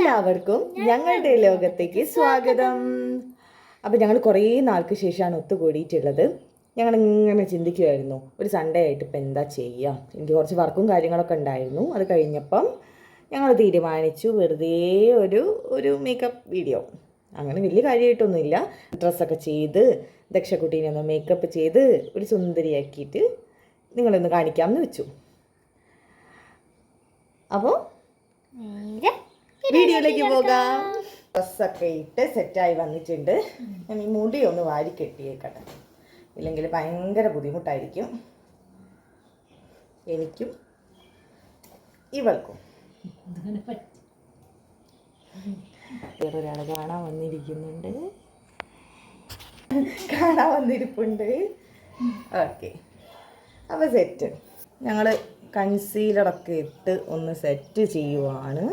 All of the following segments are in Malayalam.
എല്ലാവർക്കും ഞങ്ങളുടെ ലോകത്തേക്ക് സ്വാഗതം. അപ്പോൾ ഞങ്ങൾ കുറേ നാൾക്ക് ശേഷമാണ് ഒത്തുകൂടിയിട്ടുള്ളത്. ഞങ്ങൾ ഇങ്ങനെ ചിന്തിക്കുമായിരുന്നു, ഒരു സൺഡേ ആയിട്ട് ഇപ്പം എന്താ ചെയ്യുക. എനിക്ക് കുറച്ച് വർക്കും കാര്യങ്ങളൊക്കെ ഉണ്ടായിരുന്നു. അത് കഴിഞ്ഞപ്പം ഞങ്ങൾ തീരുമാനിച്ചു വെറുതെ ഒരു മേക്കപ്പ് വീഡിയോ. അങ്ങനെ വലിയ കാര്യമായിട്ടൊന്നുമില്ല. ഡ്രസ്സൊക്കെ ചെയ്ത് ദക്ഷക്കുട്ടീനെ ഒന്ന് മേക്കപ്പ് ചെയ്ത് ഒരു സുന്ദരിയാക്കിയിട്ട് നിങ്ങളൊന്ന് കാണിക്കാമെന്ന് വെച്ചു. അപ്പോൾ വീഡിയോയിലേക്ക് പോകാം. ഡ്രസ്സൊക്കെ ഇട്ട് സെറ്റായി വന്നിട്ടുണ്ട്. ഞാൻ ഈ മുടി ഒന്ന് വാരി കെട്ടിയേക്കട്ടെ, ഇല്ലെങ്കിൽ ഭയങ്കര ബുദ്ധിമുട്ടായിരിക്കും എനിക്കും ഇവൾക്കും. വേറൊരാൾ കാണാൻ വന്നിരിപ്പുണ്ട്. ഓക്കെ, അപ്പോൾ സെറ്റ്. ഞങ്ങൾ കൺസീലറൊക്കെ ഇട്ട് ഒന്ന് സെറ്റ് ചെയ്യുവാണ്.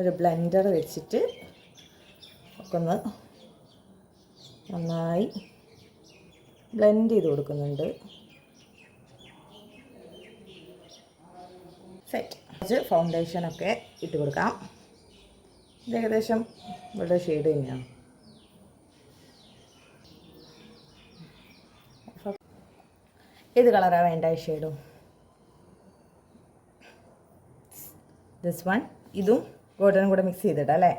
ഒരു ബ്ലെൻഡർ വെച്ചിട്ട് ഒക്കെ ഒന്ന് നന്നായി ബ്ലെൻഡ് ചെയ്ത് കൊടുക്കുന്നുണ്ട്. സെറ്റ്. കുറച്ച് ഫൗണ്ടേഷനൊക്കെ ഇട്ട് കൊടുക്കാം. ഇത് ഏകദേശം ഇവിടെ ഷെയ്ഡ് തന്നെയാണ്. ഏത് കളറാണ് വേണ്ട ഷെയ്ഡും? This one. ഇതും ഗോൾഡനും കൂടെ മിക്സ് ചെയ്തിടാം അല്ലേ?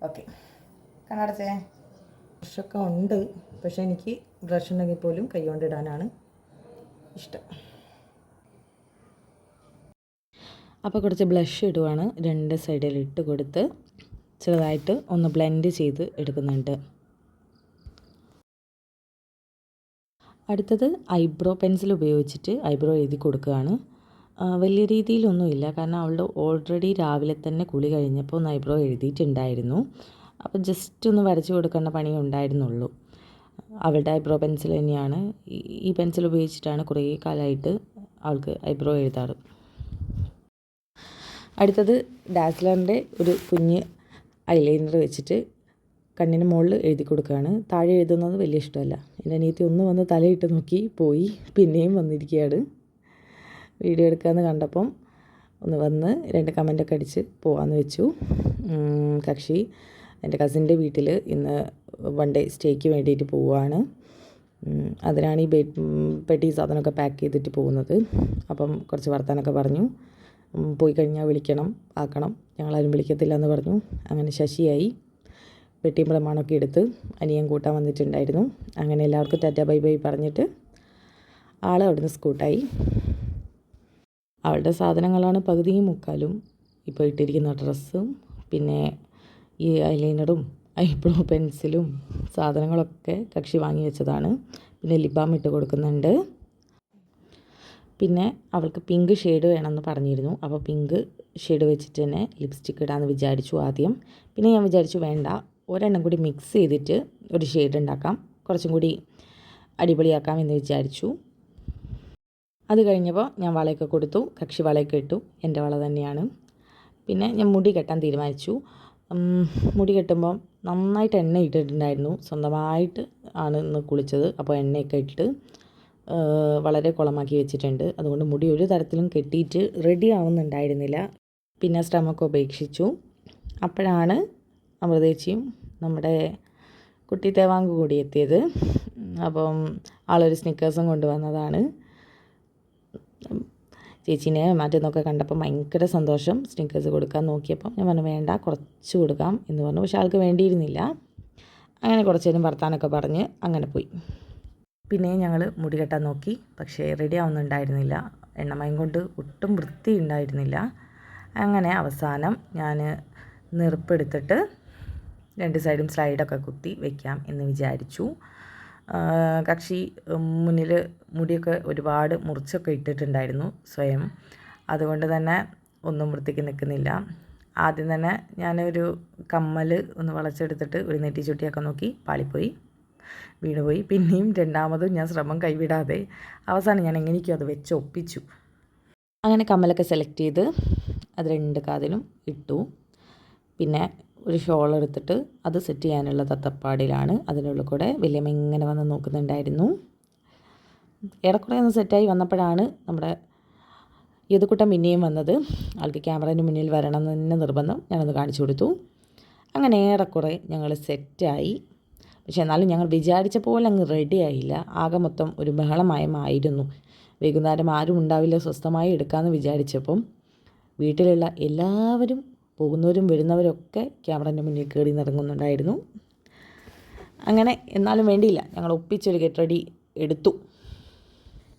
ഓക്കെ. കണ്ണടച്ചേ. ബ്രഷൊക്കെ ഉണ്ട്, പക്ഷേ എനിക്ക് ബ്രഷ് ഉണ്ടെങ്കിൽ പോലും കൈ കൊണ്ടിടാനാണ് ഇഷ്ടം. അപ്പോൾ കുറച്ച് ബ്ലഷ് ഇടുവാണ്. രണ്ട് സൈഡിൽ ഇട്ട് കൊടുത്ത് ചെറുതായിട്ട് ഒന്ന് ബ്ലെൻഡ് ചെയ്ത് എടുക്കുന്നുണ്ട്. അടുത്തത് ഐബ്രോ പെൻസിൽ ഉപയോഗിച്ചിട്ട് ഐബ്രോ എഴുതി കൊടുക്കുകയാണ്. വലിയ രീതിയിലൊന്നുമില്ല, കാരണം അവളുടെ ഓൾറെഡി രാവിലെ തന്നെ കുളി കഴിഞ്ഞപ്പോൾ ഒന്ന് ഐബ്രോ എഴുതിയിട്ടുണ്ടായിരുന്നു. അപ്പോൾ ജസ്റ്റ് ഒന്ന് വരച്ച് കൊടുക്കേണ്ട പണിയേ ഉണ്ടായിരുന്നുള്ളൂ. അവളുടെ ഐബ്രോ പെൻസിൽ തന്നെയാണ്. ഈ പെൻസിൽ ഉപയോഗിച്ചിട്ടാണ് കുറേ കാലമായിട്ട് അവൾക്ക് ഐബ്രോ എഴുതാറ്. അടുത്തത് ഡാസ്ലറിൻ്റെ ഒരു കുഞ്ഞ് ഐലൈനർ വെച്ചിട്ട് കണ്ണിന് മുകളിൽ എഴുതി കൊടുക്കുകയാണ്. താഴെ എഴുതുന്നത് വലിയ ഇഷ്ടമല്ല. എൻ്റെ അനിയത്തി ഒന്ന് വന്ന് തലയിട്ട് നോക്കി പോയി, പിന്നെയും വന്നിരിക്കുകയാണ്. വീഡിയോ എടുക്കാമെന്ന് കണ്ടപ്പം ഒന്ന് വന്ന് 2 കമൻ്റൊക്കെ അടിച്ച് പോകാമെന്ന് വെച്ചു. കക്ഷി എൻ്റെ കസിൻ്റെ വീട്ടിൽ ഇന്ന് 1 ഡേ സ്റ്റേക്ക് വേണ്ടിയിട്ട് പോവുകയാണ്. അതിനാണ് ഈ പെട്ടി സാധനമൊക്കെ പാക്ക് ചെയ്തിട്ട് പോകുന്നത്. അപ്പം കുറച്ച് വർത്താനൊക്കെ പറഞ്ഞു. പോയി കഴിഞ്ഞാൽ വിളിക്കണം, ആക്കണം. ഞങ്ങളാരും വിളിക്കത്തില്ല എന്ന് പറഞ്ഞു. അങ്ങനെ ശശിയായി. പെട്ടിയും പ്രമാണമൊക്കെ എടുത്ത് അനിയൻ കൂട്ടാൻ വന്നിട്ടുണ്ടായിരുന്നു. അങ്ങനെ എല്ലാവർക്കും ടാറ്റ ബൈ ബൈ പറഞ്ഞിട്ട് ആൾ അവിടുന്ന് സ്കൂട്ടായി. അവളുടെ സാധനങ്ങളാണ് പകുതിയും മുക്കാലും. ഇപ്പോൾ ഇട്ടിരിക്കുന്ന ഡ്രസ്സും പിന്നെ ഈ ഐലൈനറും ഐബ്രോ പെൻസിലും സാധനങ്ങളൊക്കെ കക്ഷി വാങ്ങി വെച്ചതാണ്. പിന്നെ ലിപ് ബാം ഇട്ട് കൊടുക്കുന്നുണ്ട്. പിന്നെ അവൾക്ക് പിങ്ക് ഷെയ്ഡ് വേണമെന്ന് പറഞ്ഞിരുന്നു. അപ്പോൾ പിങ്ക് ഷെയ്ഡ് വെച്ചിട്ട് തന്നെ ലിപ്സ്റ്റിക്ക് ഇടാമെന്ന് വിചാരിച്ചു ആദ്യം. പിന്നെ ഞാൻ വിചാരിച്ചു വേണ്ട, ഒരെണ്ണം കൂടി മിക്സ് ചെയ്തിട്ട് ഒരു ഷെയ്ഡ് ഉണ്ടാക്കാം, കുറച്ചും കൂടി അടിപൊളിയാക്കാം എന്ന് വിചാരിച്ചു. അത് കഴിഞ്ഞപ്പോൾ ഞാൻ വളയൊക്കെ കൊടുത്തു. കക്ഷി വളയൊക്കെ ഇട്ടു. എൻ്റെ വള തന്നെയാണ്. പിന്നെ ഞാൻ മുടി കെട്ടാൻ തീരുമാനിച്ചു. മുടി കെട്ടുമ്പോൾ നന്നായിട്ട് എണ്ണ ഇട്ടിട്ടുണ്ടായിരുന്നു. സ്വന്തമായിട്ട് ആണ് ഇന്ന് കുളിച്ചത്. അപ്പോൾ എണ്ണയൊക്കെ ഇട്ട് വളരെ കുളമാക്കി വെച്ചിട്ടുണ്ട്. അതുകൊണ്ട് മുടി ഒരു തരത്തിലും കെട്ടിയിട്ട് റെഡി ആവുന്നുണ്ടായിരുന്നില്ല. പിന്നെ ശ്രമമൊക്കെ ഉപേക്ഷിച്ചു. അപ്പോഴാണ് അമൃതേച്ചിയും നമ്മുടെ കുട്ടി തേവാങ്ക് കൂടി എത്തിയത്. അപ്പം ആളൊരു സ്നിക്കേഴ്സും കൊണ്ടുവന്നതാണ്. ചേച്ചീനെ മാറ്റുന്നൊക്കെ കണ്ടപ്പോൾ ഭയങ്കര സന്തോഷം. സ്നിക്കേഴ്സ് കൊടുക്കാൻ നോക്കിയപ്പം ഞാൻ പറഞ്ഞു വേണ്ട, കുറച്ച് കൊടുക്കാം എന്ന് പറഞ്ഞു. പക്ഷെ ആൾക്ക് വേണ്ടിയിരുന്നില്ല. അങ്ങനെ കുറച്ച് നേരം വർത്താനൊക്കെ പറഞ്ഞ് അങ്ങനെ പോയി. പിന്നെ ഞങ്ങൾ മുടി കെട്ടാൻ നോക്കി, പക്ഷേ റെഡി ആവുന്നുണ്ടായിരുന്നില്ല. എണ്ണമയം കൊണ്ട് ഒട്ടും വൃത്തി ഉണ്ടായിരുന്നില്ല. അങ്ങനെ അവസാനം ഞാൻ നെറുപ്പെടുത്തിട്ട് 2 സൈഡും സ്ലൈഡൊക്കെ കുത്തി വയ്ക്കാം എന്ന് വിചാരിച്ചു. കക്ഷി മുന്നിൽ മുടിയൊക്കെ ഒരുപാട് മുറിച്ചൊക്കെ ഇട്ടിട്ടുണ്ടായിരുന്നു സ്വയം. അതുകൊണ്ട് തന്നെ ഒന്നും വൃത്തിക്ക് നിൽക്കുന്നില്ല. ആദ്യം തന്നെ ഞാനൊരു കമ്മൽ ഒന്ന് വളച്ചെടുത്തിട്ട് ഒരു നെറ്റി ചുട്ടിയൊക്കെ നോക്കി, പാളിപ്പോയി, വീണുപോയി. പിന്നെയും രണ്ടാമതും ഞാൻ ശ്രമം കൈവിടാതെ അവസാനം ഞാൻ എങ്ങനെയൊക്കെയോ അത് വെച്ച് ഒപ്പിച്ചു. അങ്ങനെ കമ്മലൊക്കെ സെലക്ട് ചെയ്ത് അത് 2 കാതിലും ഇട്ടു. പിന്നെ ഒരു ഷോൾ എടുത്തിട്ട് അത് സെറ്റ് ചെയ്യാനുള്ള തത്തപ്പാടിലാണ്. അതിനുള്ളിൽ കൂടെ വലിയമ്മ ഇങ്ങനെ വന്ന് നോക്കുന്നുണ്ടായിരുന്നു. ഏറെക്കുറെ ഒന്ന് സെറ്റായി വന്നപ്പോഴാണ് നമ്മുടെ യദുക്കുട്ടൻ പിന്നെയും വന്നത് ആൾക്ക് ക്യാമറേൻ്റെ മുന്നിൽ വരണം എന്ന് തന്നെ നിർബന്ധം. ഞാനത് കാണിച്ചു കൊടുത്തു. അങ്ങനെ ഏറെക്കുറെ ഞങ്ങൾ സെറ്റായി. പക്ഷേ എന്നാലും ഞങ്ങൾ വിചാരിച്ച പോലെ അങ്ങ് റെഡി ആയില്ല. ആകെ മൊത്തം ഒരു ബഹളമയമായിരുന്നു. വൈകുന്നേരം ആരും ഉണ്ടാവില്ല, സ്വസ്ഥമായി എടുക്കാമെന്ന് വിചാരിച്ചപ്പം വീട്ടിലുള്ള എല്ലാവരും പോകുന്നവരും വരുന്നവരൊക്കെ ക്യാമറേൻ്റെ മുന്നിൽ കയറി നിറങ്ങുന്നുണ്ടായിരുന്നു. അങ്ങനെ എന്നാലും വേണ്ടിയില്ല, ഞങ്ങൾ ഒപ്പിച്ചൊരു ഗെറ്റ് റെഡി എടുത്തു.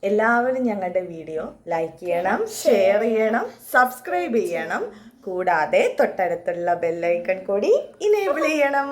എല്ലാവരും ഞങ്ങളുടെ വീഡിയോ ലൈക്ക് ചെയ്യണം, ഷെയർ ചെയ്യണം, സബ്സ്ക്രൈബ് ചെയ്യണം. കൂടാതെ തൊട്ടടുത്തുള്ള ബെല്ലൈക്കൺ കൂടി ഇനേബിൾ ചെയ്യണം.